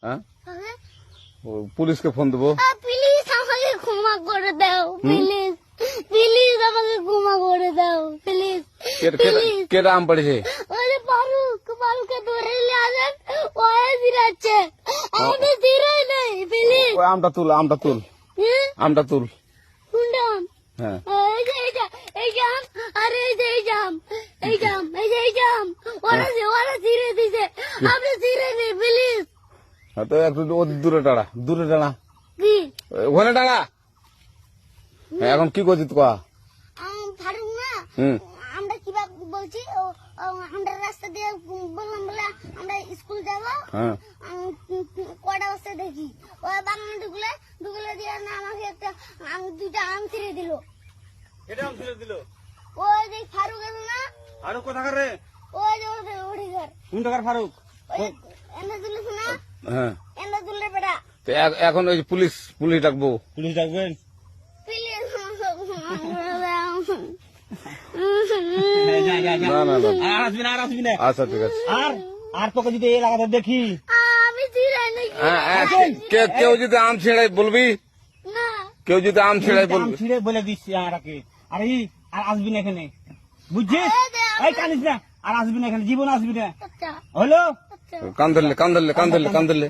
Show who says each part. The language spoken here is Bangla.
Speaker 1: হ্যাঁ
Speaker 2: হ্যাঁ?
Speaker 1: পুলিশকে ফোন দেবো।
Speaker 2: প্লিজ আমাকে ক্ষমা করে দাও, প্লিজ প্লিজ আমাকে ক্ষমা করে দাও, প্লিজ প্লিজ।
Speaker 1: কেটা আম পড়েছে?
Speaker 2: ওই যে ফারুককে ধরে নিয়ে আসেন, ও জিরাচ্ছে, আমি জিরাই নাই, প্লিজ।
Speaker 1: ওই আমটা তুল, আমটা তুল, আমটা তুল।
Speaker 2: কোনটা আম?
Speaker 1: হ্যাঁ
Speaker 2: এই যে এই জাম, আরে এই যে এই জাম, এই জাম, এই যে এই জাম, ওরা জিরে দিছে, আপনি জিরে নেই, প্লিজ।
Speaker 1: হ্যাঁ, তো একটু দূরে টাড়া, দূরে টাড়া,
Speaker 2: কি
Speaker 1: ওখানে টাড়া। হ্যাঁ, এখন কি করছিস তো?
Speaker 2: ফারুক না, আমরা কিভাবে বলছি, আমরা রাস্তা দিয়ে বললাম বলে আমরা স্কুল যাবো,
Speaker 1: হ্যাঁ
Speaker 2: কটা বস্তা দেখি ওই বাগানে ঢুকলে দিয়ে না আমাকে একটা দুইটা আম ছিঁড়ে দিল।
Speaker 3: এটা আম ছিঁড়ে দিল?
Speaker 2: ওই যে ফারুক আছে না,
Speaker 3: আর কোথাকার রে?
Speaker 2: ওই যে ওঠে ঘর,
Speaker 3: কোন টাকার ফারুক?
Speaker 2: এনে তুলিস না,
Speaker 1: হ্যাঁ।
Speaker 2: এনে তুললে বেটা,
Speaker 1: তো এখন ওই যে পুলিশ ডাকবো।
Speaker 3: পুলিশ ডাকবেন?
Speaker 2: প্লিজ
Speaker 1: না না না,
Speaker 3: আর আসবি না, আর আসবি না।
Speaker 1: আচ্ছা ঠিক আছে।
Speaker 3: আর তোকে যদি এই এলাকাতে দেখি,
Speaker 2: আমি ছিঁড়াই নাকি
Speaker 1: হ্যাঁ, কেউ যদি আম ছিঁড়াই বলবি,
Speaker 2: না,
Speaker 1: কেউ যদি আম ছিঁড়াই
Speaker 3: আম
Speaker 1: বলবি।
Speaker 3: ছিঁড়ে বলে দিচ্ছি আরাকে, আর আসবি না এখানে, বুঝছিস? এই কানিস না, আর আসবি না এখানে, জীবন আসবি না,
Speaker 2: আচ্ছা
Speaker 3: হলো?
Speaker 2: আচ্ছা।
Speaker 1: কান ধরলে